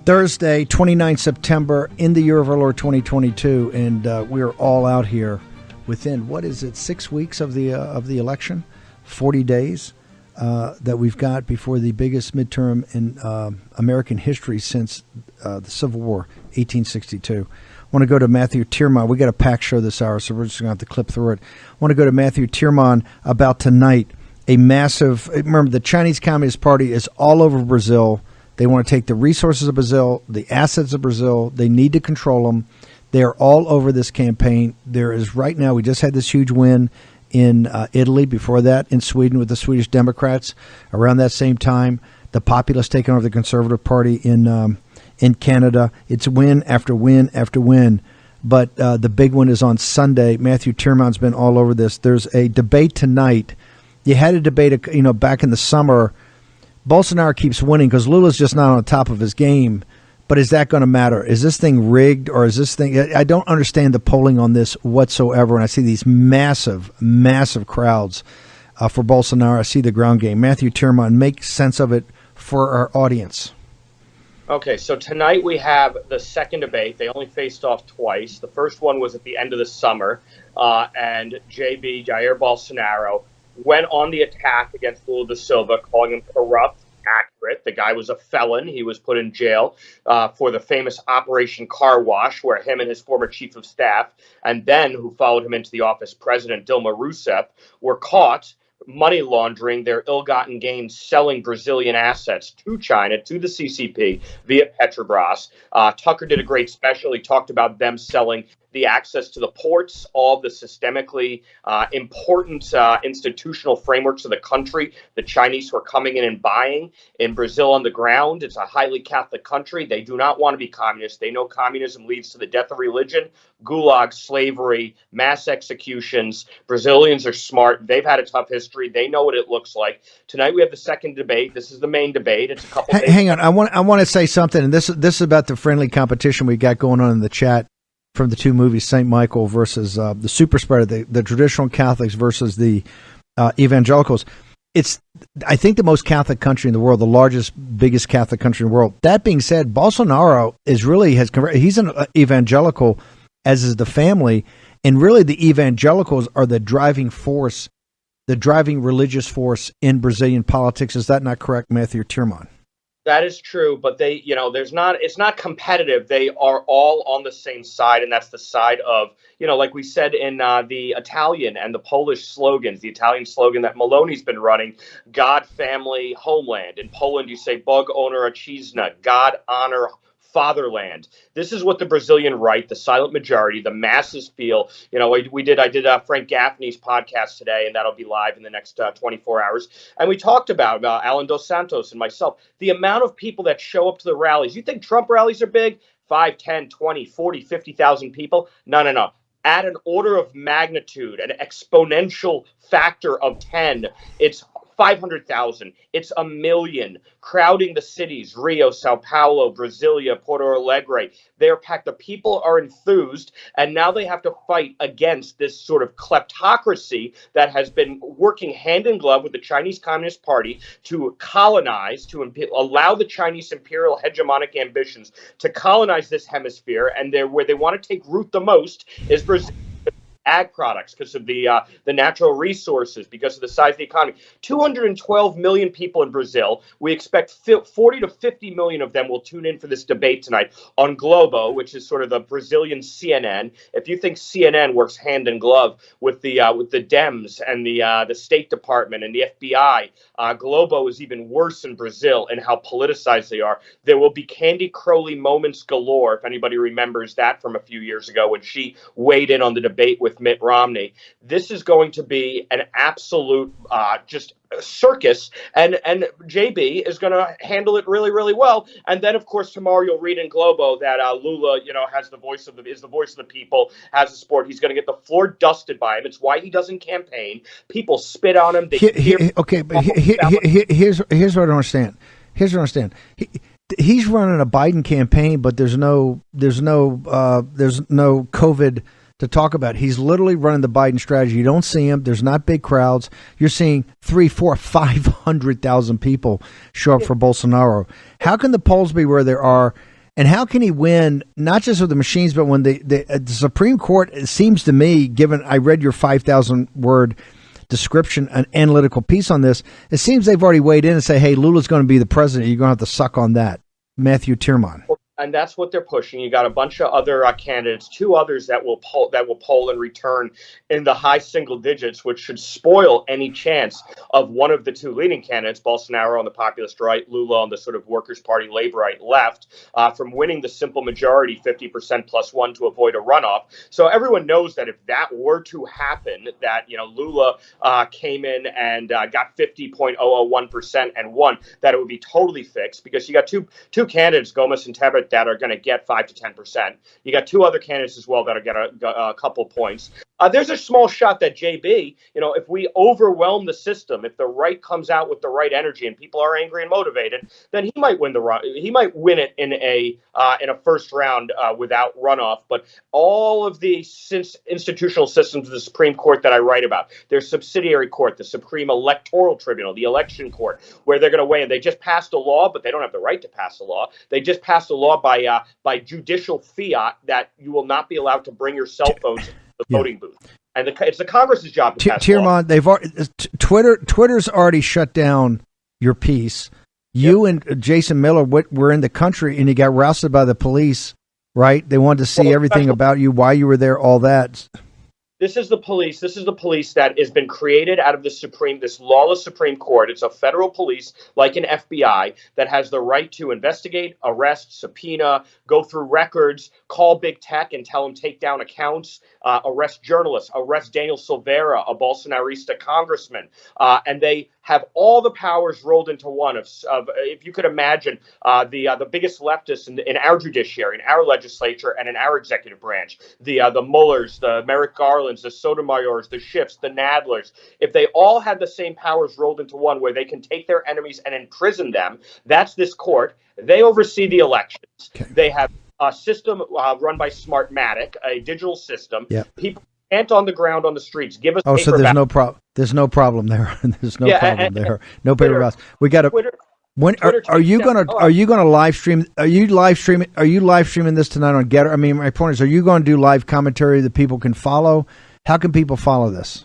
Thursday, 29 September, in the year of our Lord 2022, and we are all out here within, 6 weeks of the election, 40 days that we've got before the biggest midterm in American history since the Civil War, 1862. I want to go to Matthew Tyrmand. We got a packed show this hour, so we're just going to have to clip through it. I want to go to Matthew Tyrmand about tonight. Remember, the Chinese Communist Party is all over Brazil. They want to take the resources of Brazil, the assets of Brazil. They need to control them. They are all over this campaign. There is right now, we just had this huge win in Italy. Before that, in Sweden with the Swedish Democrats. Around that same time, the populists taking over the Conservative Party in Canada. It's win after win after win. But the big one is on Sunday. Matthew Tyrmand's been all over this. There's a debate tonight. You had a debate, back in the summer. Bolsonaro keeps winning because Lula's just not on top of his game. But is that going to matter? Is this thing rigged, or is this thing? I don't understand the polling on this whatsoever. And I see these massive, massive crowds for Bolsonaro. I see the ground game. Matthew Tyrmand, make sense of it for our audience. Okay, so tonight we have the second debate. They only faced off twice. The first one was at the end of the summer, and Jair Bolsonaro went on the attack against Lula da Silva, calling him corrupt, accurate. The guy was a felon. He was put in jail for the famous Operation Car Wash, where him and his former chief of staff, and then who followed him into the office, President Dilma Rousseff, were caught money laundering their ill-gotten gains, selling Brazilian assets to China, to the CCP via Petrobras. Tucker did a great special. He talked about them selling the access to the ports, all of the systemically important institutional frameworks of the country. The Chinese were coming in and buying in Brazil on the ground. It's a highly Catholic country. They do not want to be communist. They know communism leads to the death of religion, gulag, slavery, mass executions. Brazilians are smart. They've had a tough history. They know what it looks like. Tonight we have the second debate. This is the main debate. It's a couple days. Hang on. I want to say something, and this is about the friendly competition we got going on in the chat from the two movies, St. Michael versus the super spreader, the traditional Catholics versus the evangelicals. It's, I think, the most Catholic country in the world, the largest, biggest Catholic country in the world. That being said, Bolsonaro he's an evangelical, as is the family, and really the evangelicals are the driving force, the driving religious force in Brazilian politics. Is that not correct, Matthew Tyrmand? That is true, but it's not competitive. They are all on the same side, and that's the side of, like we said in the Italian and the Polish slogans, the Italian slogan that Meloni's been running, God, family, homeland. In Poland, you say Bog, honor, ojczyzna, God, honor, fatherland. This is what the Brazilian right, the silent majority, the masses feel. I did Frank Gaffney's podcast today, and that'll be live in the next 24 hours. And we talked about Alan Dos Santos and myself, the amount of people that show up to the rallies. You think Trump rallies are big? 5, 10, 20, 40, 50,000 people? No. At an order of magnitude, an exponential factor of 10, it's 500,000. It's 1 million crowding the cities, Rio, Sao Paulo, Brasilia, Porto Alegre. They're packed. The people are enthused, and now they have to fight against this sort of kleptocracy that has been working hand in glove with the Chinese Communist Party to colonize, to allow the Chinese imperial hegemonic ambitions to colonize this hemisphere. And where they want to take root the most is Brazil. Ag products, because of the natural resources, because of the size of the economy. 212 million people in Brazil. We expect 40 to 50 million of them will tune in for this debate tonight on Globo, which is sort of the Brazilian CNN. If you think CNN works hand in glove with the Dems and the State Department and the FBI, Globo is even worse in Brazil in how politicized they are. There will be Candy Crowley moments galore, if anybody remembers that from a few years ago when she weighed in on the debate with Mitt Romney. This is going to be an absolute just circus, and JB is going to handle it really, really well. And then, of course, tomorrow you'll read in Globo that Lula, has the voice of the people, has the support. He's going to get the floor dusted by him. It's why he doesn't campaign. People spit on him. Here's what I don't understand. He's running a Biden campaign, but there's no COVID to talk about. He's literally running the Biden strategy. You don't see him. There's not big crowds. You're seeing 3, 4, 500,000 people show up for Bolsonaro. How can the polls be where they are? And how can he win, not just with the machines, but when the Supreme Court, it seems to me, given I read your 5,000 word description, an analytical piece on this, it seems they've already weighed in and say, hey, Lula's going to be the president. You're going to have to suck on that. Matthew Tyrmand. And that's what they're pushing. You got a bunch of other candidates, two others that will poll and return in the high single digits, which should spoil any chance of one of the two leading candidates, Bolsonaro on the populist right, Lula on the sort of Workers' Party Laborite left, from winning the simple majority, 50% plus one, to avoid a runoff. So everyone knows that if that were to happen, that Lula came in and got 50.001% and won, that it would be totally fixed, because you got two candidates, Gomez and Tebet, that are going to get 5 to 10%. You got two other candidates as well that are going to get a couple points. There's a small shot that JB, if we overwhelm the system, if the right comes out with the right energy and people are angry and motivated, then he might win it in a first round without runoff. But all of the institutional systems of the Supreme Court that I write about, their subsidiary court, the Supreme Electoral Tribunal, the election court, where they're going to weigh in. They just passed a law, but they don't have the right to pass a law. They just passed a law by judicial fiat that you will not be allowed to bring your cell phones to the voting booth. And it's the Congress's job to pass Tyrmand, they've already, Twitter's already shut down your piece. You and Jason Miller were in the country, and you got rousted by the police, right? They wanted to see everything about you, why you were there, all that. This is the police. This is the police that has been created out of this lawless Supreme Court. It's a federal police, like an FBI, that has the right to investigate, arrest, subpoena, go through records, call big tech and tell them take down accounts, arrest journalists, arrest Daniel Silveira, a Bolsonarista congressman, and they have all the powers rolled into one. Of if you could imagine, the biggest leftists in our judiciary, in our legislature, and in our executive branch, the Muellers, the Merrick Garlands, the Sotomayors, the Schiffs, the Nadlers, if they all had the same powers rolled into one, where they can take their enemies and imprison them, that's this court. They oversee the elections. Okay. They have a system run by Smartmatic, a digital system. Yep. People can't on the ground on the streets give us. Oh, so there's no problem. There's no problem there. There's no problem there. No paper routes. We got to. When are you gonna live stream? Are you live streaming this tonight on Getter? I mean, my point is, are you going to do live commentary that people can follow? How can people follow this?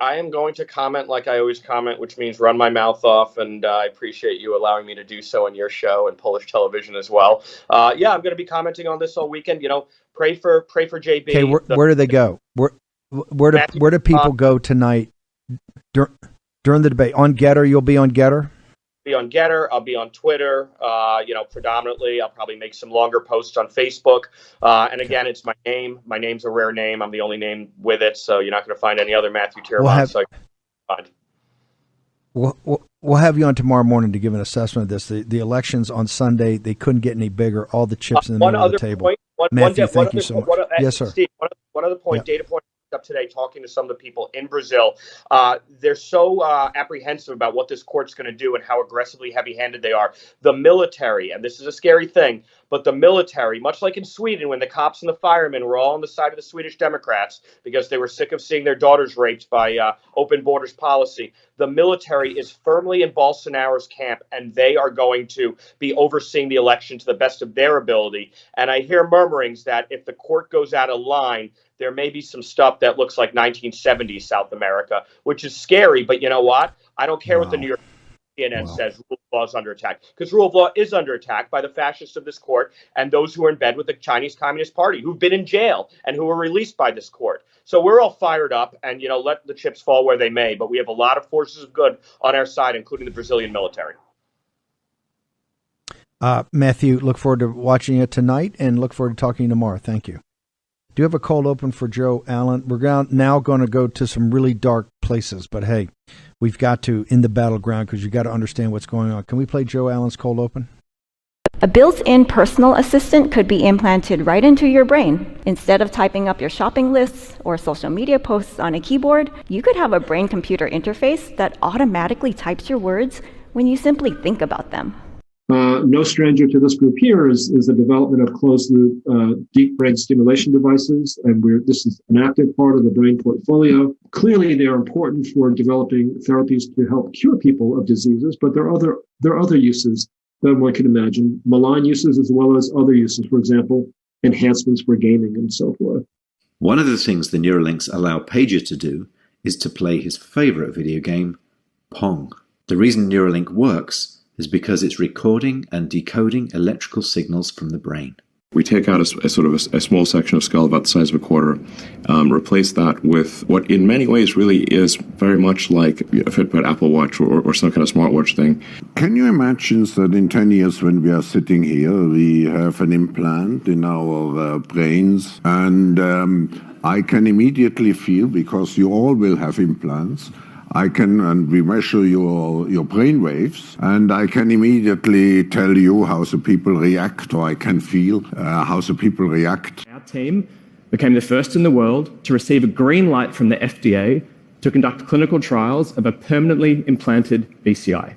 I am going to comment like I always comment, which means run my mouth off, and I appreciate you allowing me to do so on your show and Polish television as well. I'm going to be commenting on this all weekend. Pray for JB. Okay, where do they go? Where do people go tonight during the debate? On Getter, you'll be on Getter. Be on Getter. I'll be on Twitter. Predominantly, I'll probably make some longer posts on Facebook. And again, it's my name. My name's a rare name. I'm the only name with it, so you're not going to find any other Matthew Tyrmand. We'll have you on tomorrow morning to give an assessment of this. The elections on Sunday, they couldn't get any bigger. All the chips in the middle of the table. Matthew, thank you so much. Yes, sir. Steve, one other point, data point. Up today talking to some of the people in Brazil. They're so apprehensive about what this court's going to do and how aggressively heavy-handed they are. The military, and this is a scary thing, but the military, much like in Sweden when the cops and the firemen were all on the side of the Swedish Democrats because they were sick of seeing their daughters raped by open borders policy, the military is firmly in Bolsonaro's camp, and they are going to be overseeing the election to the best of their ability. And I hear murmurings that if the court goes out of line, there may be some stuff that looks like 1970s South America, which is scary. But you know what? I don't care what the New York CNN says. Rule of law is under attack, because rule of law is under attack by the fascists of this court and those who are in bed with the Chinese Communist Party, who've been in jail and who were released by this court. So we're all fired up, and let the chips fall where they may. But we have a lot of forces of good on our side, including the Brazilian military. Matthew, look forward to watching it tonight, and look forward to talking to you tomorrow. Thank you. Do you have a cold open for Joe Allen? We're now going to go to some really dark places, but hey, we've got to in the battleground because you got to understand what's going on. Can we play Joe Allen's cold open? A built-in personal assistant could be implanted right into your brain. Instead of typing up your shopping lists or social media posts on a keyboard, you could have a brain-computer interface that automatically types your words when you simply think about them. No stranger to this group here is the development of closed-loop deep brain stimulation devices, and this is an active part of the brain portfolio. Clearly, they are important for developing therapies to help cure people of diseases, but there are other uses. that one can imagine. Malign uses as well as other uses, for example, enhancements for gaming and so forth. One of the things the Neuralinks allow Pager to do is to play his favorite video game, Pong. The reason Neuralink works is because it's recording and decoding electrical signals from the brain. We take out a small section of skull about the size of a quarter, replace that with what in many ways really is very much like a Fitbit, Apple Watch, or some kind of smartwatch thing. Can you imagine that in 10 years when we are sitting here, we have an implant in our brains, and I can immediately feel, because you all will have implants, and we measure your brain waves, and I can immediately tell you how the people react, or I can feel how the people react. Our team became the first in the world to receive a green light from the FDA to conduct clinical trials of a permanently implanted BCI.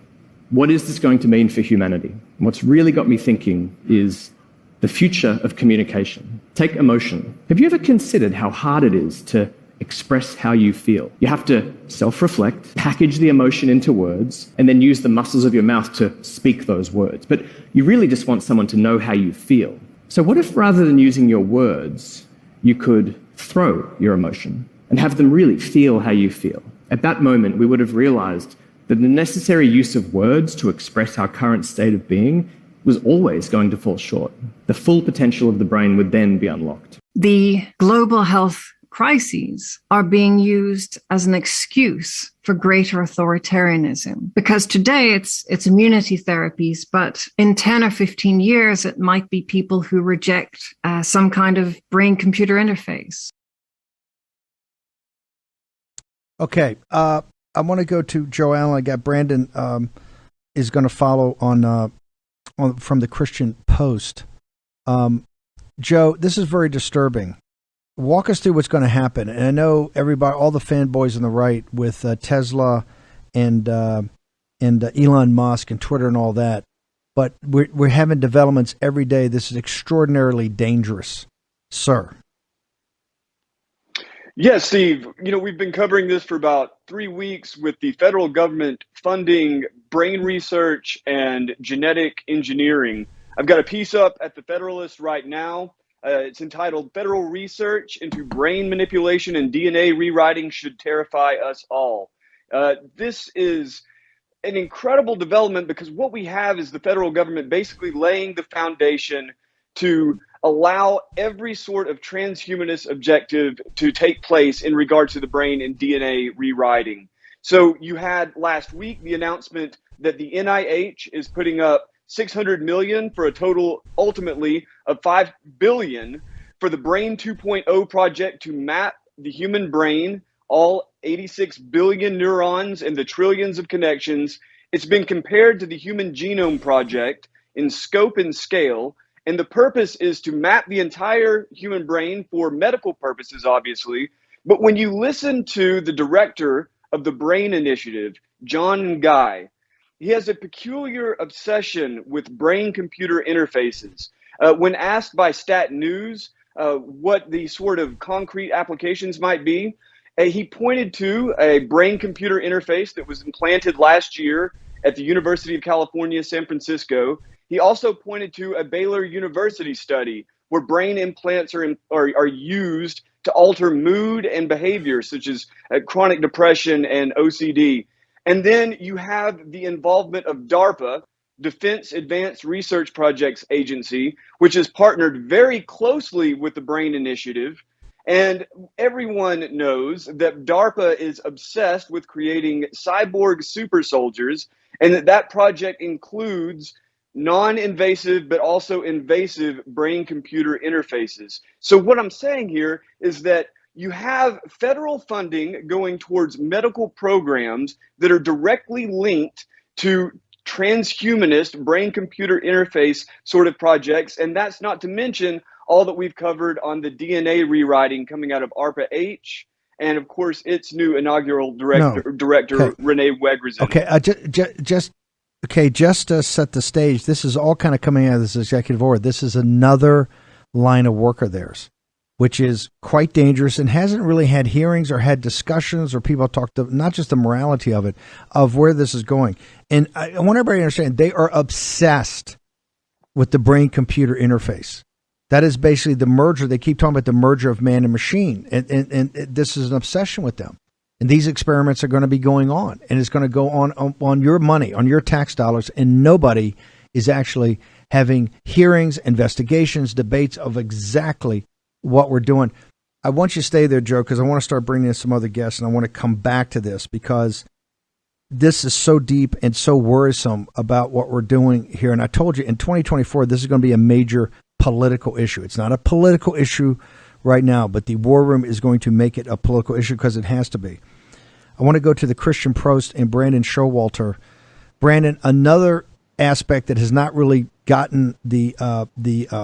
What is this going to mean for humanity? And what's really got me thinking is the future of communication. Take emotion. Have you ever considered how hard it is to express how you feel? You have to self-reflect, package the emotion into words, and then use the muscles of your mouth to speak those words. But you really just want someone to know how you feel. So what if rather than using your words, you could throw your emotion and have them really feel how you feel? At that moment, we would have realized that the necessary use of words to express our current state of being was always going to fall short. The full potential of the brain would then be unlocked. The global health crises are being used as an excuse for greater authoritarianism, because today it's immunity therapies, but in 10 or 15 years, it might be people who reject some kind of brain-computer interface. Okay. I want to go to Joe Allen. I got Brandon is going to follow on from the Christian Post. Joe, this is very disturbing. Walk us through what's going to happen. And I know everybody, all the fanboys on the right with Tesla and Elon Musk and Twitter and all that, but we're having developments every day. This is extraordinarily dangerous, sir. Yes, Steve. We've been covering this for about 3 weeks with the federal government funding brain research and genetic engineering. I've got a piece up at the Federalist right now. It's entitled "Federal Research into Brain Manipulation and DNA Rewriting Should Terrify Us All." This is an incredible development because what we have is the federal government basically laying the foundation to allow every sort of transhumanist objective to take place in regard to the brain and DNA rewriting. So you had last week the announcement that the NIH is putting up $600 million for a total ultimately of $5 billion for the Brain 2.0 project to map the human brain, all 86 billion neurons and the trillions of connections. It's been compared to the Human Genome Project in scope and scale, and the purpose is to map the entire human brain for medical purposes, obviously. But when you listen to the director of the Brain Initiative, John Guy, he has a peculiar obsession with brain-computer interfaces. When asked by Stat News what the sort of concrete applications might be, he pointed to a brain-computer interface that was implanted last year at the University of California, San Francisco. He also pointed to a Baylor University study where brain implants are used to alter mood and behavior, such as chronic depression and OCD. And then you have the involvement of DARPA, Defense Advanced Research Projects Agency, which has partnered very closely with the Brain Initiative. And everyone knows that DARPA is obsessed with creating cyborg super soldiers, and that project includes non-invasive but also invasive brain-computer interfaces. So what I'm saying here is that you have federal funding going towards medical programs that are directly linked to transhumanist brain-computer interface sort of projects, and that's not to mention all that we've covered on the DNA rewriting coming out of ARPA-H, and of course its new inaugural director Okay. Renee Wegrezen. Okay, just to set the stage, this is all kind of coming out of this executive order. This is another line of work of theirs. which is quite dangerous and hasn't really had hearings or had discussions or people talk to not just the morality of it, of where this is going. And I want everybody to understand they are obsessed with the brain-computer interface. That is basically the merger. They keep talking about the merger of man and machine, and this is an obsession with them. And these experiments are going to be going on, and it's going to go on your money, on your tax dollars, and nobody is actually having hearings, investigations, debates of exactly what we're doing. I want you to stay there, Joe, because I want to start bringing in some other guests, and I want to come back to this because this is so deep and so worrisome about what we're doing here. And I told you in 2024, this is going to be a major political issue. It's not a political issue right now, but the war room is going to make it a political issue because it has to be. I want to go to the Christian Prost and Brandon Showalter. Brandon, another aspect that has not really gotten the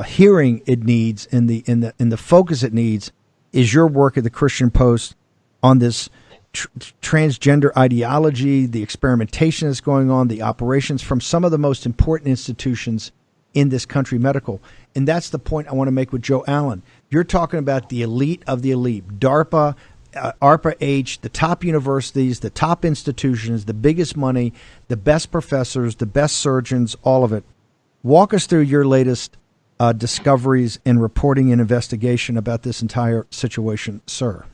hearing it needs and the focus it needs is your work at the Christian Post on this transgender ideology, the experimentation that's going on, the operations from some of the most important institutions in this country, medical. And that's the point I want to make with Joe Allen. You're talking about the elite of the elite, DARPA, ARPA-H, the top universities, the top institutions, the biggest money, the best professors, the best surgeons, all of it. Walk us through your latest discoveries and reporting and investigation about this entire situation, sir.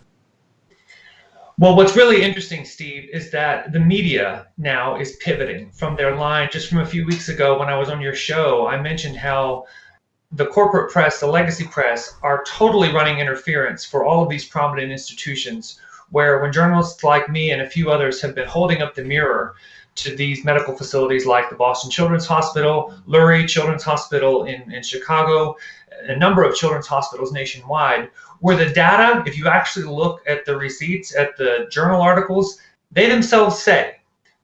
Well, what's really interesting, Steve, is that the media now is pivoting from their line. Just from a few weeks ago when I was on your show, I mentioned how the corporate press, the legacy press, are totally running interference for all of these prominent institutions, where when journalists like me and a few others have been holding up the mirror to these medical facilities like the Boston Children's Hospital, Lurie Children's Hospital in Chicago, a number of children's hospitals nationwide, where the data, if you actually look at the receipts, at the journal articles, they themselves say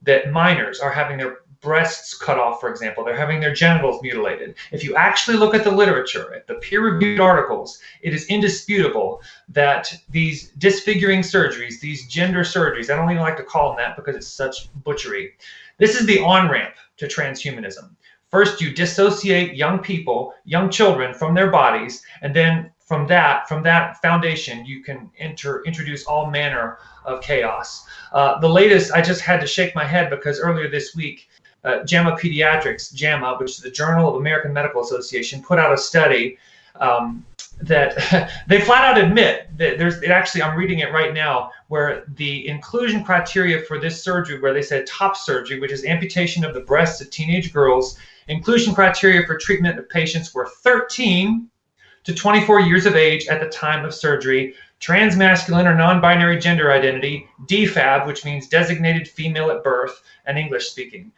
that minors are having their breasts cut off, for example. They're having their genitals mutilated. If you actually look at the literature, at the peer-reviewed articles, it is indisputable that these disfiguring surgeries, these gender surgeries, I don't even like to call them that because it's such butchery. This is the on-ramp to transhumanism. First, you dissociate young people, young children from their bodies, and then from that foundation, you can introduce all manner of chaos. The latest, I just had to shake my head because earlier this week, JAMA Pediatrics, JAMA, which is the Journal of American Medical Association, put out a study that they flat out admit that I'm reading it right now, where the inclusion criteria for this surgery, where they said top surgery, which is amputation of the breasts of teenage girls, inclusion criteria for treatment of patients were 13 to 24 years of age at the time of surgery, transmasculine or non-binary gender identity, DFAB, which means designated female at birth, and English speaking.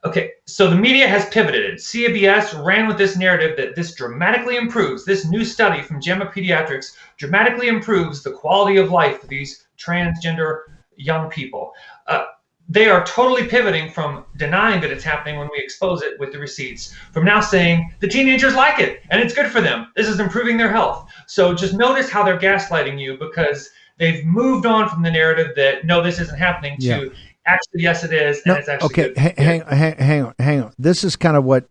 Okay, so the media has pivoted. CBS ran with this narrative that this dramatically improves, this new study from JAMA Pediatrics dramatically improves the quality of life for these transgender young people. They are totally pivoting from denying that it's happening when we expose it with the receipts, from now saying the teenagers like it and it's good for them. This is improving their health. So just notice how they're gaslighting you, because they've moved on from the narrative that, no, this isn't happening, to actually, yes, it is. And it's actually good. Hang on. This is kind of what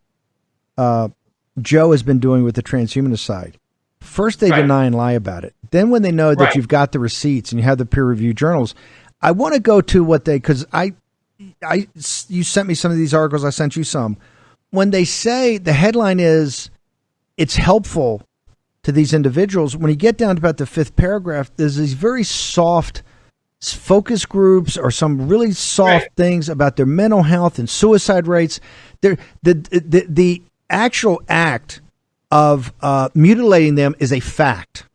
Joe has been doing with the transhumanist side. First, they deny and lie about it. Then when they know that you've got the receipts and you have the peer-reviewed journals, I want to go to what because you sent me some of these articles, I sent you some. When they say the headline is, it's helpful to these individuals, when you get down to about the fifth paragraph, there's these very soft focus groups or some really soft things about their mental health and suicide rates. The actual act of mutilating them is a fact.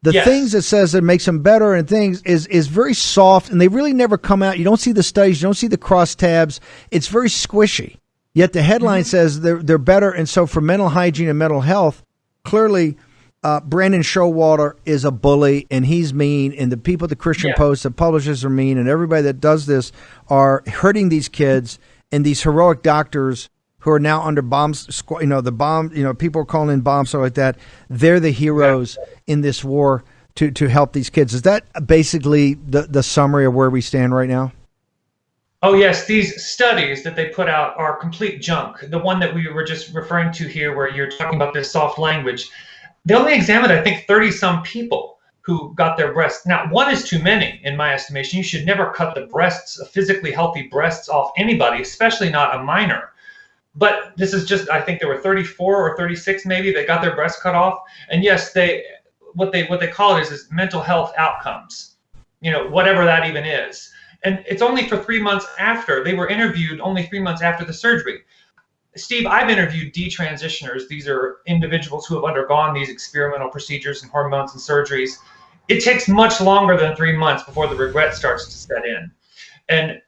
The things it says that makes them better and things is very soft, and they really never come out. You don't see the studies. You don't see the crosstabs. It's very squishy. Yet the headline says they're better. And so for mental hygiene and mental health, clearly Brandon Showalter is a bully, and he's mean, and the people at the Christian Post, the publishers are mean, and everybody that does this are hurting these kids, and these heroic doctors who are now under bombs, people are calling in bombs, stuff like that. They're the heroes in this war to help these kids. Is that basically the summary of where we stand right now? Oh, yes. These studies that they put out are complete junk. The one that we were just referring to here, where you're talking about this soft language, they only examined, I think, 30-some people who got their breasts. Now, one is too many, in my estimation. You should never cut the breasts, physically healthy breasts, off anybody, especially not a minor. But this is just, I think there were 34 or 36 maybe that got their breasts cut off. And yes, what they call it is mental health outcomes, whatever that even is. And it's only for 3 months after. They were interviewed only 3 months after the surgery. Steve, I've interviewed detransitioners. These are individuals who have undergone these experimental procedures and hormones and surgeries. It takes much longer than 3 months before the regret starts to set in. And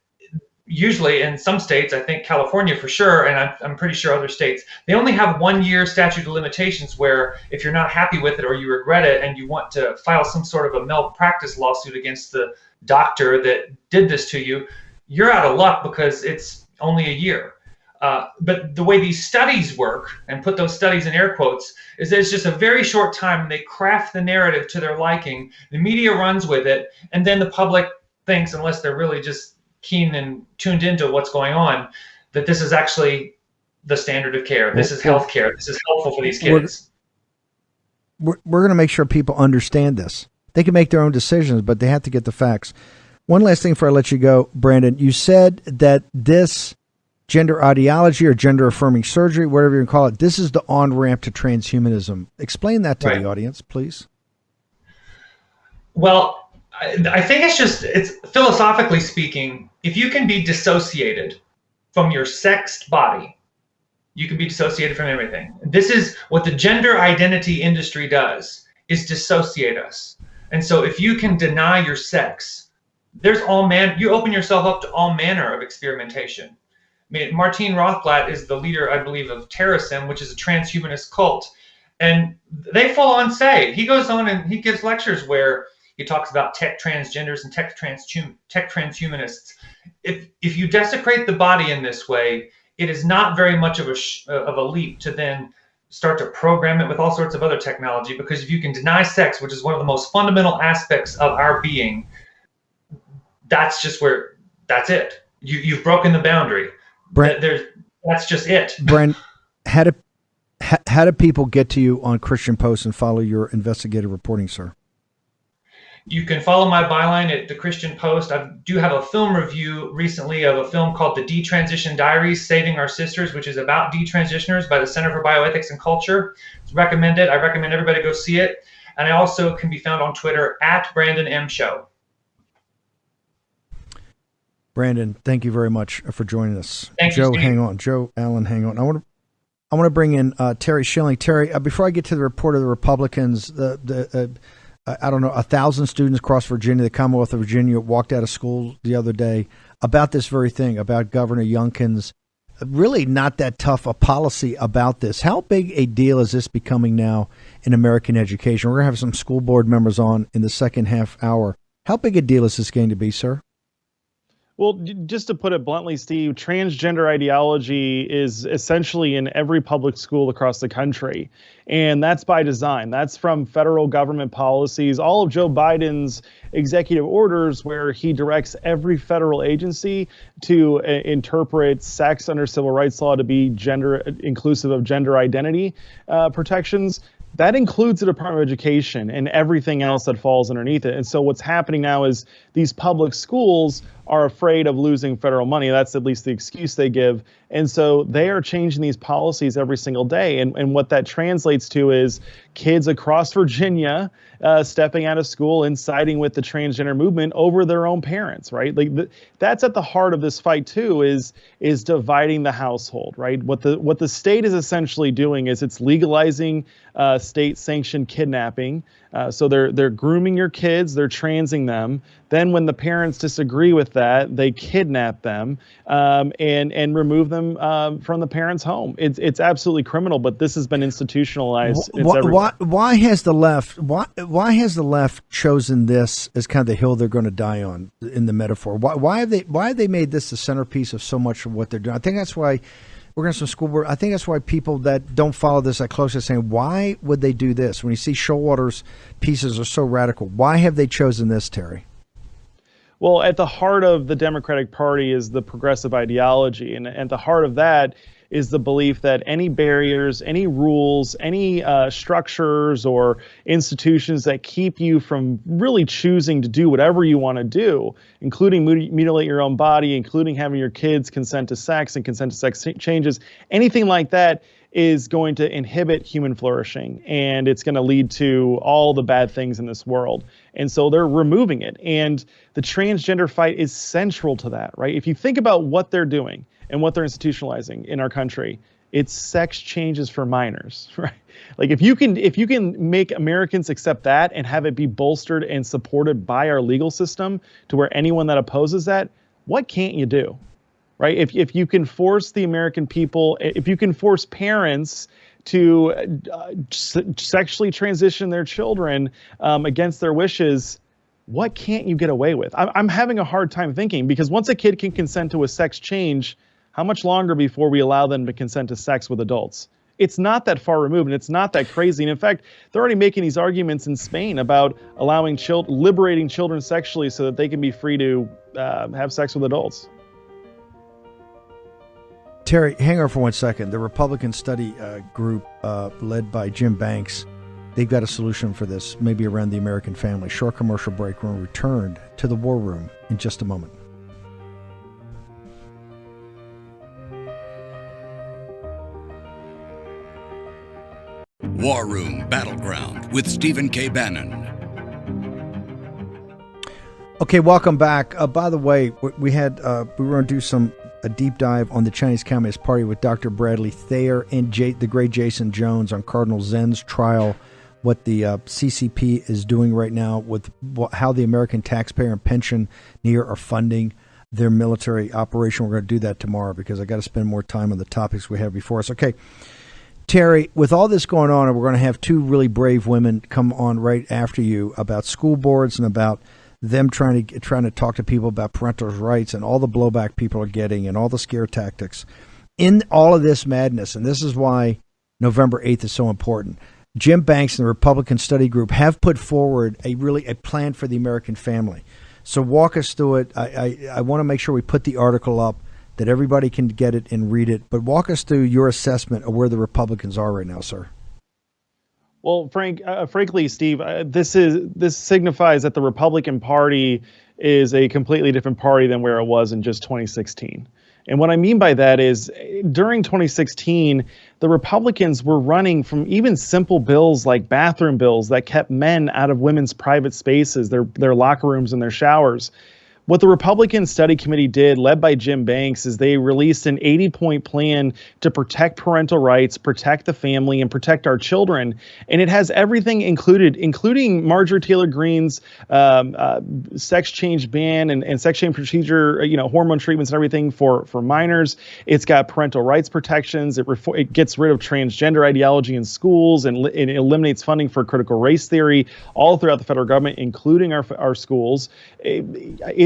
usually in some states, I think California for sure, and I'm pretty sure other states, they only have 1 year statute of limitations where if you're not happy with it or you regret it and you want to file some sort of a malpractice lawsuit against the doctor that did this to you, you're out of luck because it's only a year. But the way these studies work, and put those studies in air quotes, is that it's just a very short time and they craft the narrative to their liking. The media runs with it, and then the public thinks, unless they're really just keen and tuned into what's going on, that this is actually the standard of care. This is health care. This is helpful for these kids. We're going to make sure people understand this. They can make their own decisions, but they have to get the facts. One last thing before I let you go, Brandon. You said that this gender ideology or gender affirming surgery, whatever you can call it, this is the on-ramp to transhumanism. Explain that to the audience, please. Well, I think it's philosophically speaking, if you can be dissociated from your sexed body, you can be dissociated from everything. This is what the gender identity industry does, is dissociate us. And so if you can deny your sex, you open yourself up to all manner of experimentation. I mean, Martine Rothblatt is the leader, I believe, of Terrorism, which is a transhumanist cult. And they full on say, he goes on and he gives lectures where he talks about tech transgenders and tech transhumanists. If you desecrate the body in this way, it is not very much of a leap to then start to program it with all sorts of other technology, because if you can deny sex, which is one of the most fundamental aspects of our being, that's it. You've broken the boundary. That's just it. Brent, how do people get to you on Christian Post and follow your investigative reporting, sir? You can follow my byline at the Christian Post. I do have a film review recently of a film called The Detransition Diaries, Saving Our Sisters, which is about detransitioners by the Center for Bioethics and Culture. It's recommended. I recommend everybody go see it. And I also can be found on Twitter at Brandon M. Show. Brandon, thank you very much for joining us. Thank Joe, you, hang on. Joe Allen, hang on. I want to bring in Terry Schlling. Terry, before I get to the report of the Republicans, I don't know, 1,000 students across Virginia, the Commonwealth of Virginia, walked out of school the other day about this very thing, about Governor Youngkin's really not that tough a policy about this. How big a deal is this becoming now in American education? We're going to have some school board members on in the second half hour. How big a deal is this going to be, sir? Well, just to put it bluntly, Steve, transgender ideology is essentially in every public school across the country. And that's by design. That's from federal government policies. All of Joe Biden's executive orders where he directs every federal agency to interpret sex under civil rights law to be gender inclusive of gender identity protections. That includes the Department of Education and everything else that falls underneath it. And so what's happening now is these public schools are afraid of losing federal money. That's at least the excuse they give. And so they are changing these policies every single day. And what that translates to is kids across Virginia stepping out of school and siding with the transgender movement over their own parents, right? Like that's at the heart of this fight too, is dividing the household, right? What the state is essentially doing is it's legalizing state-sanctioned kidnapping. So they're grooming your kids, they're transing them. Then when the parents disagree with that, they kidnap them and remove them from the parents' home. It's absolutely criminal, but this has been institutionalized. Why has the left chosen this as kind of the hill they're going to die on in the metaphor? Why have they made this the centerpiece of so much of what they're doing? I think that's why we're going to some school board. I think that's why people that don't follow this that closely are saying, why would they do this? When you see Showalter's pieces are so radical, why have they chosen this, Terry? Well, at the heart of the Democratic Party is the progressive ideology. And at the heart of that is the belief that any barriers, any rules, any structures or institutions that keep you from really choosing to do whatever you want to do, including mutilate your own body, including having your kids consent to sex and consent to sex changes, anything like that is going to inhibit human flourishing, and it's going to lead to all the bad things in this world. And so they're removing it. And the transgender fight is central to that, right? If you think about what they're doing and what they're institutionalizing in our country, it's sex changes for minors, right? Like if you can make Americans accept that and have it be bolstered and supported by our legal system to where anyone that opposes that, what can't you do? Right? If you can force the American people, if you can force parents to sexually transition their children against their wishes, what can't you get away with? I'm having a hard time thinking, because once a kid can consent to a sex change, how much longer before we allow them to consent to sex with adults? It's not that far removed, and it's not that crazy. And in fact, they're already making these arguments in Spain about allowing liberating children sexually so that they can be free to have sex with adults. Terry, hang on for 1 second. The Republican study group led by Jim Banks, they've got a solution for this, maybe around the American family. Short commercial break. We'll return to the War Room in just a moment. War Room Battleground with Stephen K. Bannon. Okay, welcome back. By the way, we were going to do a deep dive on the Chinese Communist Party with Dr. Bradley Thayer and the great Jason Jones on Cardinal Zen's trial, what the CCP is doing right now with how the American taxpayer and pensioner are funding their military operation. We're going to do that tomorrow because I got to spend more time on the topics we have before us. Okay, Terry, with all this going on, and we're going to have two really brave women come on right after you about school boards and about them trying to talk to people about parental rights and all the blowback people are getting and all the scare tactics. In all of this madness, and this is why November 8th is so important, Jim Banks and the Republican Study Group have put forward a plan for the American family. So walk us through it. I want to make sure we put the article up that everybody can get it and read it, but walk us through your assessment of where the Republicans are right now, sir. Well, frankly, Steve, this signifies that the Republican Party is a completely different party than where it was in just 2016. And what I mean by that is during 2016, the Republicans were running from even simple bills like bathroom bills that kept men out of women's private spaces, their locker rooms and their showers. What the Republican Study Committee did, led by Jim Banks, is they released an 80-point plan to protect parental rights, protect the family, and protect our children. And it has everything included, including Marjorie Taylor Greene's sex change ban and sex change procedure, hormone treatments and everything for minors. It's got parental rights protections. It gets rid of transgender ideology in schools, and it eliminates funding for critical race theory all throughout the federal government, including our schools.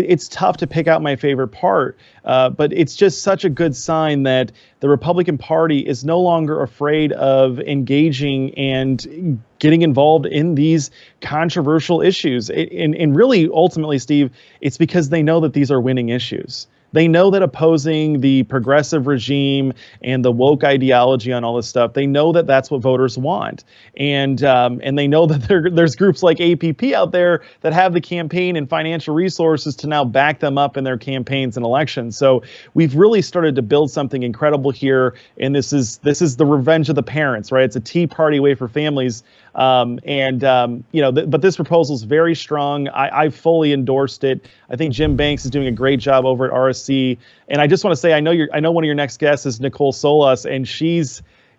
It's tough to pick out my favorite part, but it's just such a good sign that the Republican Party is no longer afraid of engaging and getting involved in these controversial issues. And really, ultimately, Steve, it's because they know that these are winning issues. They know that opposing the progressive regime and the woke ideology on all this stuff, they know that that's what voters want. And they know that there's groups like APP out there that have the campaign and financial resources to now back them up in their campaigns and elections. So we've really started to build something incredible here. And this is the revenge of the parents, right? It's a Tea Party way for families. But this proposal is very strong. I fully endorsed it. I think Jim Banks is doing a great job over at RSC. And I just want to say, I know one of your next guests is Nicole Solas, and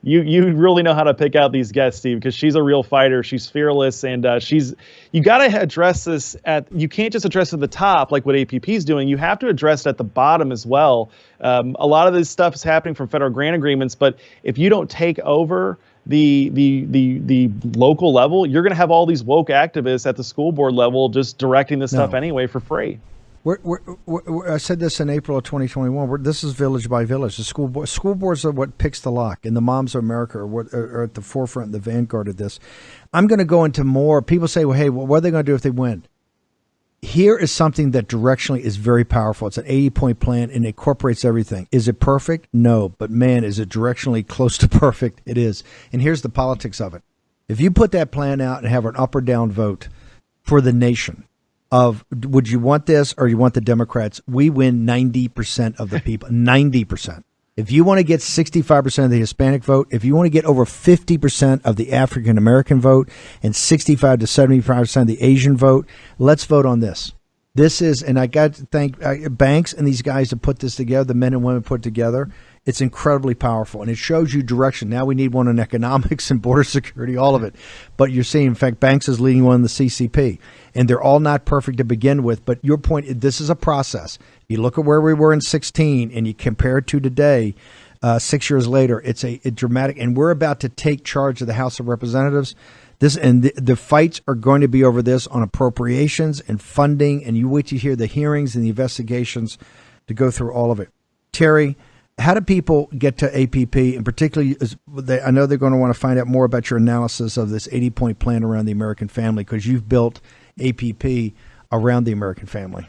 you really know how to pick out these guests, Steve, because she's a real fighter. She's fearless, and you got to address this you can't just address it at the top like what APP is doing. You have to address it at the bottom as well. A lot of this stuff is happening from federal grant agreements, but if you don't take over the local level, you're going to have all these woke activists at the school board level just directing this stuff anyway for free. I said this in April of 2021. This is village by village. The school boards are what picks the lock, and the moms of America are at the forefront, the vanguard of this. I'm going to go into more. People say, well, hey, what are they going to do if they win? here is something that directionally is very powerful. It's an 80-point plan and it incorporates everything. Is it perfect? No. But man, is it directionally close to perfect? It is. And here's the politics of it. If you put that plan out and have an up or down vote for the nation of would you want this or you want the Democrats, we win 90% of the people, 90%. If you want to get 65% of the Hispanic vote, if you want to get over 50% of the African American vote and 65 to 75% of the Asian vote, let's vote on this. This is, and I got to thank Banks and these guys that put this together, the men and women put together. It's incredibly powerful, and it shows you direction. Now we need one in economics and border security, all of it. But you're seeing, in fact, Banks is leading one in the CCP, and they're all not perfect to begin with. But your point, this is a process. You look at where we were in 2016, and you compare it to today, 6 years later. It's a dramatic, and we're about to take charge of the House of Representatives. The fights are going to be over this on appropriations and funding, and you wait to hear the hearings and the investigations to go through all of it. Terry, how do people get to APP, and particularly, I know they're going to want to find out more about your analysis of this 80-point plan around the American family, because you've built APP around the American family.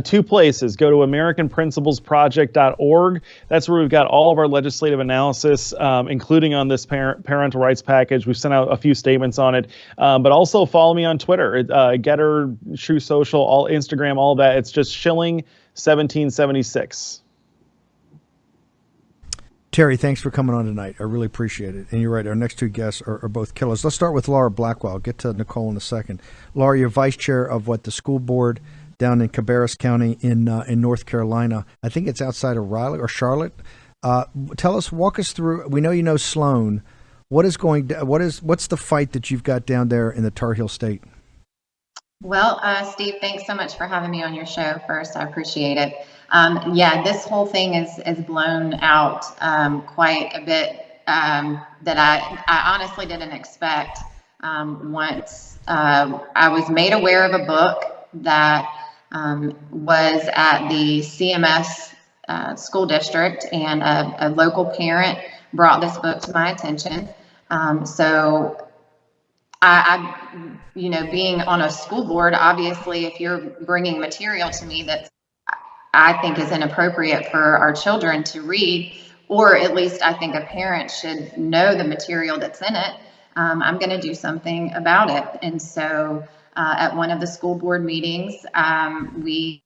Two places. Go to AmericanPrinciplesProject.org. That's where we've got all of our legislative analysis, including on this parental rights package. We've sent out a few statements on it. But also follow me on Twitter, Getter, True Social, all Instagram, all of that. It's just Schlling 1776. Terry, thanks for coming on tonight. I really appreciate it. And you're right, our next two guests are both killers. Let's start with Laura Blackwell. I'll get to Nicole in a second. Laura, you're vice chair of the school board down in Cabarrus County in North Carolina. I think it's outside of Raleigh or Charlotte. Walk us through. We know you know Sloan. What's the fight that you've got down there in the Tar Heel State? Well, Steve, thanks so much for having me on your show. First, I appreciate it. This whole thing is blown out quite a bit that I honestly didn't expect. Once I was made aware of a book that was at the CMS school district, and a local parent brought this book to my attention. So I being on a school board, obviously, if you're bringing material to me that I think is inappropriate for our children to read, or at least I think a parent should know the material that's in it, I'm going to do something about it. And so at one of the school board meetings, I read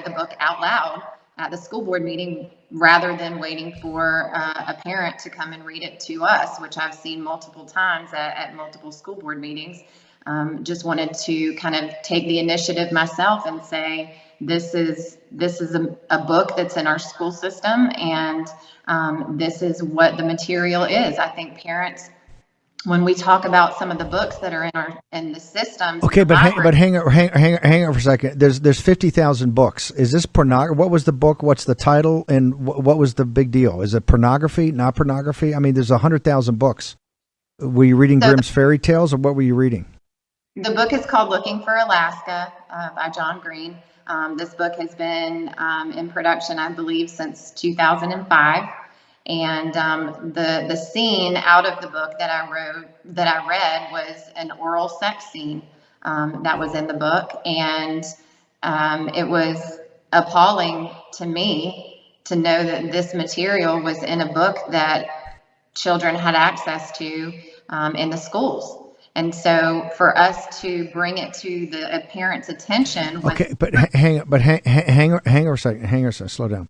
the book out loud at the school board meeting rather than waiting for a parent to come and read it to us, which I've seen multiple times at multiple school board meetings. Just wanted to kind of take the initiative myself and say, this is a book that's in our school system, and this is what the material is. I think parents, when we talk about some of the books that are in the systems. Okay, but hang on for a second. There's 50,000 books. Is this pornography? What was the book? What's the title? And what was the big deal? Is it pornography? Not pornography? I mean, there's 100,000 books. Were you reading Grimm's fairy tales, or what were you reading? The book is called Looking for Alaska by John Green. This book has been in production, I believe, since 2005. And the scene out of the book that I read was an oral sex scene that was in the book, and it was appalling to me to know that this material was in a book that children had access to in the schools. And so for us to bring it to the parents' attention. Okay, but hang on a second, slow down.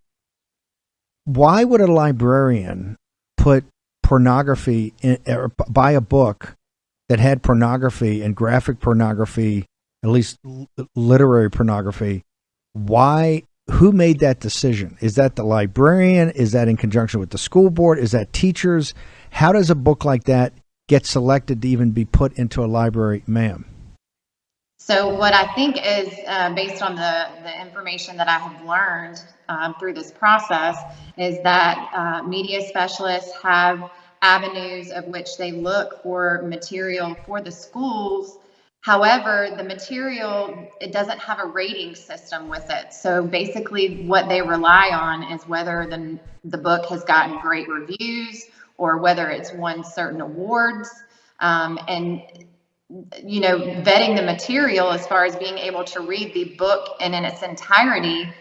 Why would a librarian put pornography in, or buy a book that had pornography and graphic pornography, at least literary pornography? Why? Who made that decision? Is that the librarian? Is that in conjunction with the school board? Is that teachers? How does a book like that get selected to even be put into a library, ma'am? So what I think is based on the information that I have learned through this process is that media specialists have avenues of which they look for material for the schools. However, the material, it doesn't have a rating system with it. So basically what they rely on is whether the book has gotten great reviews or whether it's won certain awards. And vetting the material as far as being able to read the book in its entirety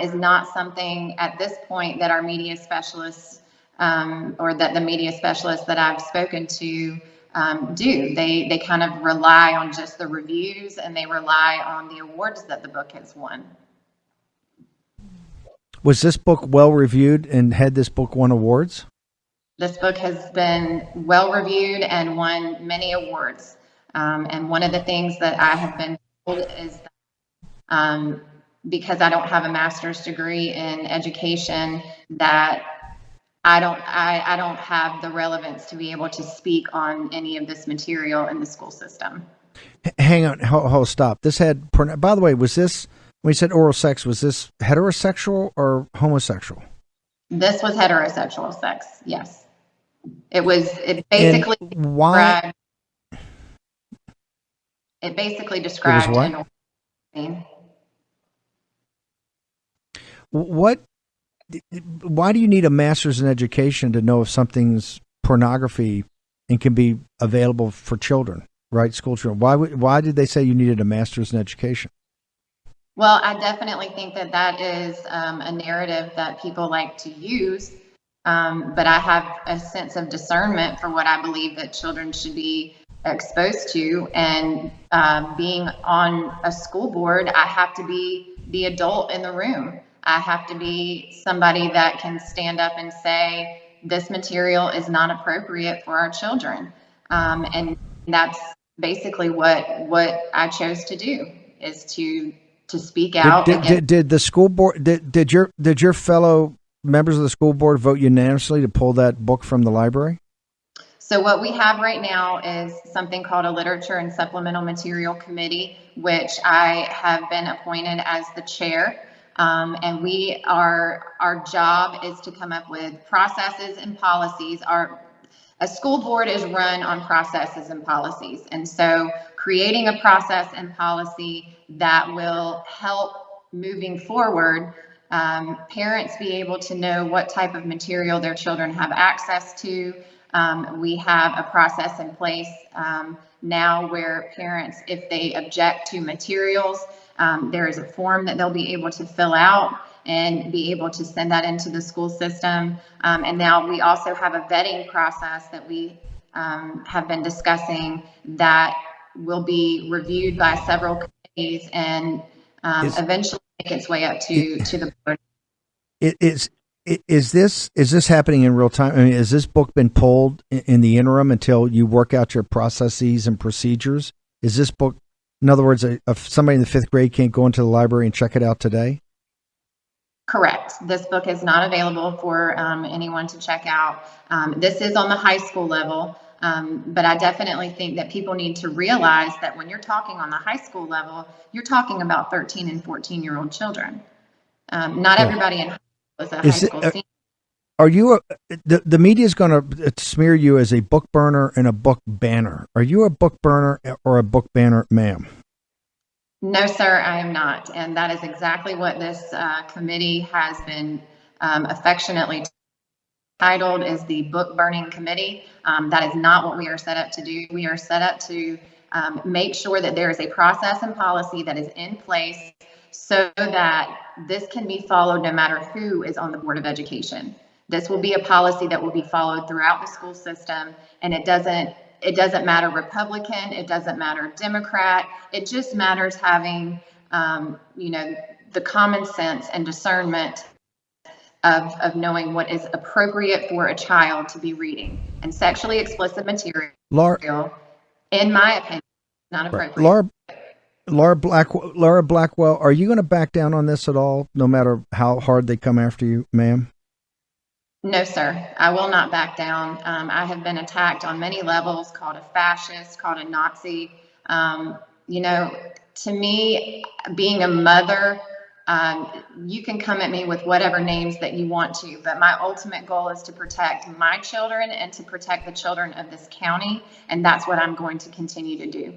is not something at this point that our media specialists or that the media specialists that I've spoken to do. They kind of rely on just the reviews, and they rely on the awards that the book has won. Was this book well reviewed, and had this book won awards? This book has been well reviewed and won many awards. And one of the things that I have been told is that because I don't have a master's degree in education, that I don't have the relevance to be able to speak on any of this material in the school system. Hang on, hold, stop. This had, by the way, was this, when you said oral sex, was this heterosexual or homosexual? This was heterosexual sex, yes. It basically why? It basically described what? Why do you need a master's in education to know if something's pornography and can be available for children, right? School children. Why did they say you needed a master's in education? Well, I definitely think that is a narrative that people like to use. But I have a sense of discernment for what I believe that children should be exposed to. And being on a school board, I have to be the adult in the room. I have to be somebody that can stand up and say, this material is not appropriate for our children. And that's basically what I chose to do, is to speak out. Did the school board, did your fellow members of the school board vote unanimously to pull that book from the library? So what we have right now is something called a Literature and Supplemental Material Committee, which I have been appointed as the chair. And our job is to come up with processes and policies. A school board is run on processes and policies. And so creating a process and policy that will help moving forward, parents be able to know what type of material their children have access to. We have a process in place now where parents, if they object to materials, there is a form that they'll be able to fill out and be able to send that into the school system. And now we also have a vetting process that we have been discussing that will be reviewed by several committees and eventually make its way up to the board. Is this happening in real time? I mean, has this book been pulled in the interim until you work out your processes and procedures? Is this book, in other words, if somebody in the fifth grade can't go into the library and check it out today? Correct. This book is not available for anyone to check out. This is on the high school level, but I definitely think that people need to realize that when you're talking on the high school level, you're talking about 13 and 14-year-old children. Not everybody in high school is a high school senior. Are you the media is going to smear you as a book burner and a book banner? Are you a book burner or a book banner, ma'am? No, sir, I am not. And that is exactly what this committee has been affectionately titled, is the Book Burning Committee. That is not what we are set up to do. We are set up to make sure that there is a process and policy that is in place so that this can be followed no matter who is on the Board of Education. This will be a policy that will be followed throughout the school system, and it doesn't matter Republican, it doesn't matter Democrat. It just matters having, the common sense and discernment of knowing what is appropriate for a child to be reading. And sexually explicit material, in my opinion, is not appropriate. Laura Blackwell, are you going to back down on this at all, no matter how hard they come after you, ma'am? No, sir. I will not back down. I have been attacked on many levels, called a fascist, called a Nazi. To me, being a mother, you can come at me with whatever names that you want to, but my ultimate goal is to protect my children and to protect the children of this county, and that's what I'm going to continue to do.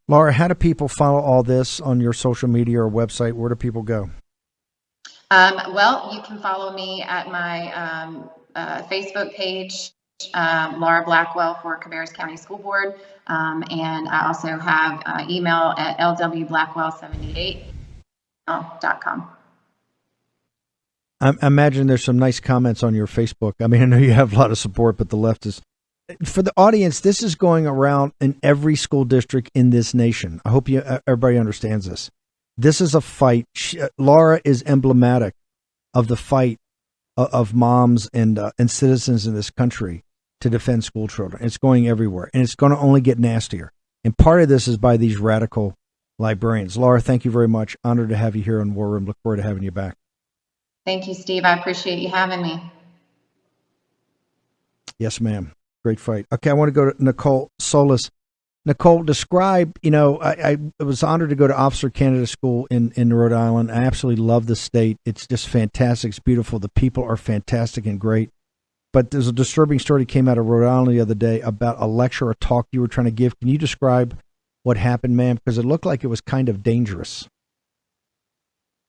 Laura, how do people follow all this on your social media or website? Where do people go? Well, you can follow me at my Facebook page, Laura Blackwell for Cabarrus County School Board. And I also have email at lwblackwell78.com. I imagine there's some nice comments on your Facebook. I mean, I know you have a lot of support, but the left is. For the audience, this is going around in every school district in this nation. I hope everybody understands this. This is a fight. Laura is emblematic of the fight of moms and citizens in this country to defend school children. It's going everywhere, and it's going to only get nastier. And part of this is by these radical librarians. Laura, thank you very much. Honored to have you here on War Room. Look forward to having you back. Thank you, Steve. I appreciate you having me. Yes, ma'am. Great fight. Okay, I want to go to Nicole Solas. Nicole, describe, I was honored to go to Officer Candidate School in Rhode Island. I absolutely love the state. It's just fantastic. It's beautiful. The people are fantastic and great. But there's a disturbing story that came out of Rhode Island the other day about a lecture or talk you were trying to give. Can you describe what happened, ma'am? Because it looked like it was kind of dangerous.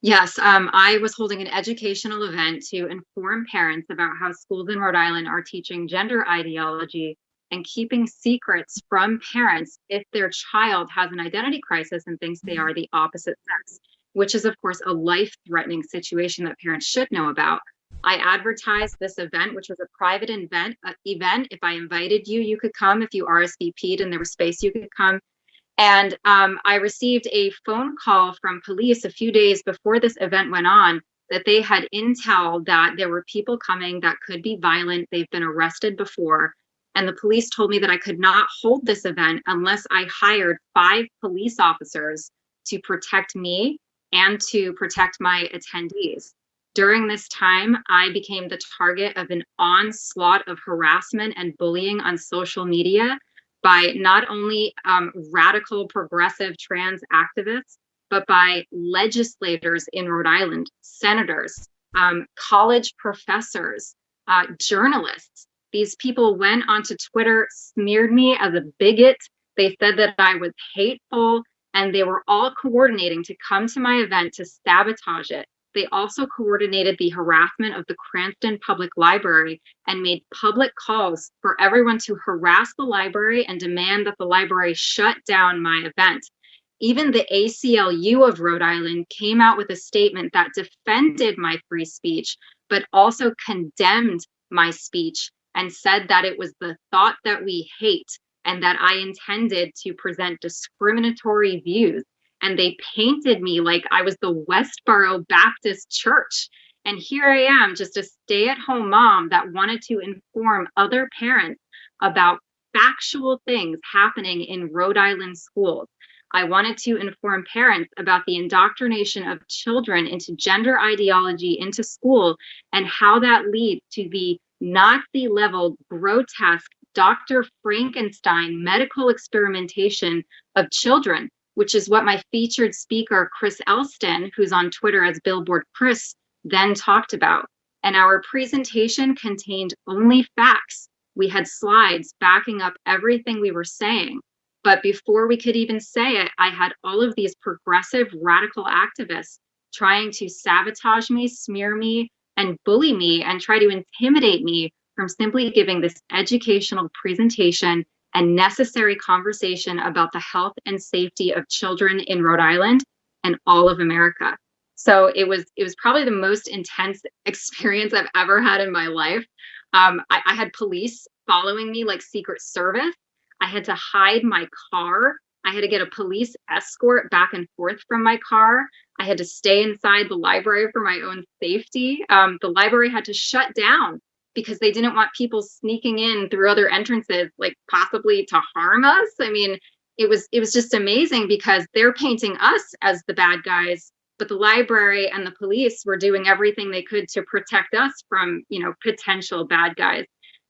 Yes, I was holding an educational event to inform parents about how schools in Rhode Island are teaching gender ideology and keeping secrets from parents if their child has an identity crisis and thinks they are the opposite sex, which is, of course, a life-threatening situation that parents should know about. I advertised this event, which was a private event. If I invited you, you could come. If you RSVP'd and there was space, you could come. And I received a phone call from police a few days before this event went on that they had intel that there were people coming that could be violent. They've been arrested before. And the police told me that I could not hold this event unless I hired 5 police officers to protect me and to protect my attendees. During this time, I became the target of an onslaught of harassment and bullying on social media by not only radical progressive trans activists, but by legislators in Rhode Island, senators, college professors, journalists. These people went onto Twitter, smeared me as a bigot. They said that I was hateful, and they were all coordinating to come to my event to sabotage it. They also coordinated the harassment of the Cranston Public Library and made public calls for everyone to harass the library and demand that the library shut down my event. Even the ACLU of Rhode Island came out with a statement that defended my free speech, but also condemned my speech and said that it was the thought that we hate and that I intended to present discriminatory views. And they painted me like I was the Westboro Baptist Church. And here I am, just a stay-at-home mom that wanted to inform other parents about factual things happening in Rhode Island schools. I wanted to inform parents about the indoctrination of children into gender ideology into school and how that leads to the Nazi-level, grotesque Dr. Frankenstein medical experimentation of children, which is what my featured speaker, Chris Elston, who's on Twitter as Billboard Chris, then talked about. And our presentation contained only facts. We had slides backing up everything we were saying. But before we could even say it, I had all of these progressive radical activists trying to sabotage me, smear me, and bully me and try to intimidate me from simply giving this educational presentation and necessary conversation about the health and safety of children in Rhode Island and all of America. So it was probably the most intense experience I've ever had in my life. I had police following me like Secret Service. I had to hide my car. I had to get a police escort back and forth from my car. I had to stay inside the library for my own safety. The library had to shut down because they didn't want people sneaking in through other entrances, like possibly to harm us. I mean, it was just amazing because they're painting us as the bad guys, but the library and the police were doing everything they could to protect us from, potential bad guys.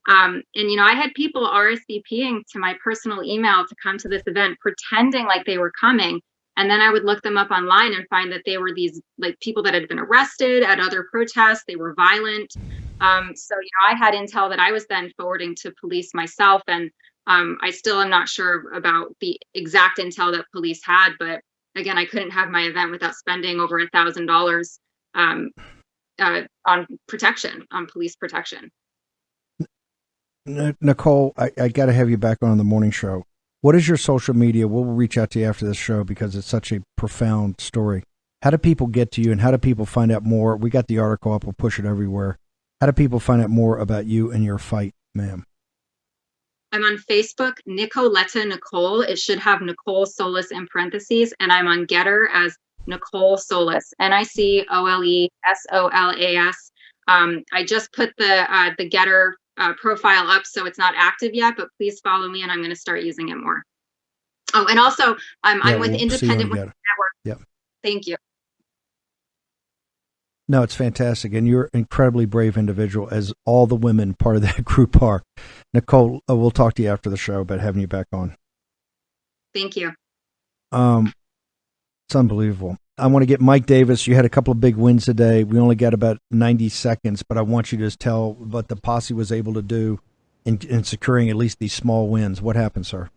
And, I had people RSVPing to my personal email to come to this event, pretending like they were coming. And then I would look them up online and find that they were these like people that had been arrested at other protests. They were violent. So I had intel that I was then forwarding to police myself. And I still am not sure about the exact intel that police had. But again, I couldn't have my event without spending over $1,000 on protection, on police protection. Nicole, I got to have you back on the morning show. What is your social media? We'll reach out to you after this show because it's such a profound story. How do people get to you, and how do people find out more? We got the article up. We'll push it everywhere. How do people find out more about you and your fight, ma'am? I'm on Facebook, Nicoletta Nicole. It should have Nicole Solas in parentheses, and I'm on Getter as Nicole Solas, NICOLESOLAS. I just put the Getter profile up, so it's not active yet, but please follow me, and I'm going to start using it more. Oh, and also, I'm with Independent Women's Network. Yep. Thank you. No, it's fantastic, and you're an incredibly brave individual, as all the women part of that group are. Nicole, we'll talk to you after the show about having you back on. Thank you. It's unbelievable. I want to get Mike Davis. You had a couple of big wins today. We only got about 90 seconds, but I want you to just tell what the posse was able to do in securing at least these small wins. What happened, sir?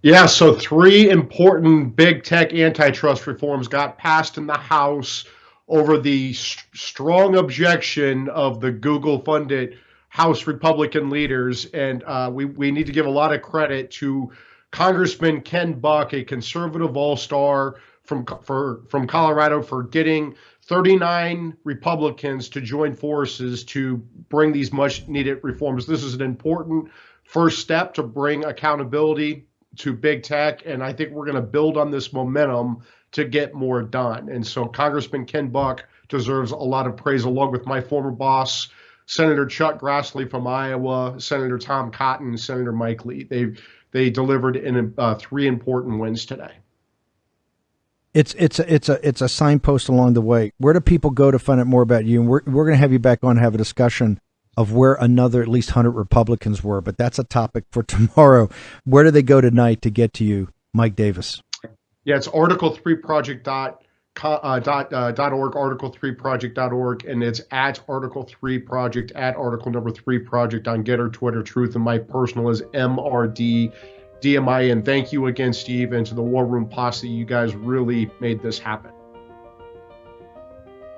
Yeah, so 3 important big tech antitrust reforms got passed in the House over the strong objection of the Google-funded House Republican leaders. And we need to give a lot of credit to Congressman Ken Buck, a conservative all-star from Colorado, for getting 39 Republicans to join forces to bring these much-needed reforms. This is an important first step to bring accountability to big tech, and I think we're going to build on this momentum to get more done. And so Congressman Ken Buck deserves a lot of praise, along with my former boss, Senator Chuck Grassley from Iowa, Senator Tom Cotton, and Senator Mike Lee. They delivered in 3 important wins today. It's a signpost along the way. Where do people go to find out more about you? And we're going to have you back on and have a discussion of where another at least 100 Republicans were, but that's a topic for tomorrow. Where do they go tonight to get to you, Mike Davis? Yeah, it's article3project.org, article3project.org, and it's at article3project, at article number 3 project on Getter, Twitter, Truth, and my personal is MRD-DMI. And thank you again, Steve, and to the War Room Posse. You guys really made this happen.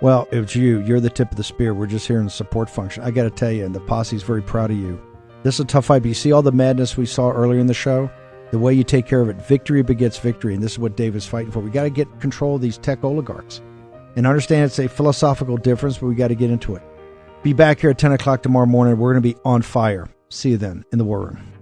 Well, it's you. You're the tip of the spear. We're just here in the support function. I got to tell you, and the posse's very proud of you. This is a tough fight, but you see all the madness we saw earlier in the show? The way you take care of it, victory begets victory, and this is what Dave is fighting for. We got to get control of these tech oligarchs and understand it's a philosophical difference, but we got to get into it. Be back here at 10 o'clock tomorrow morning. We're going to be on fire. See you then in the War Room.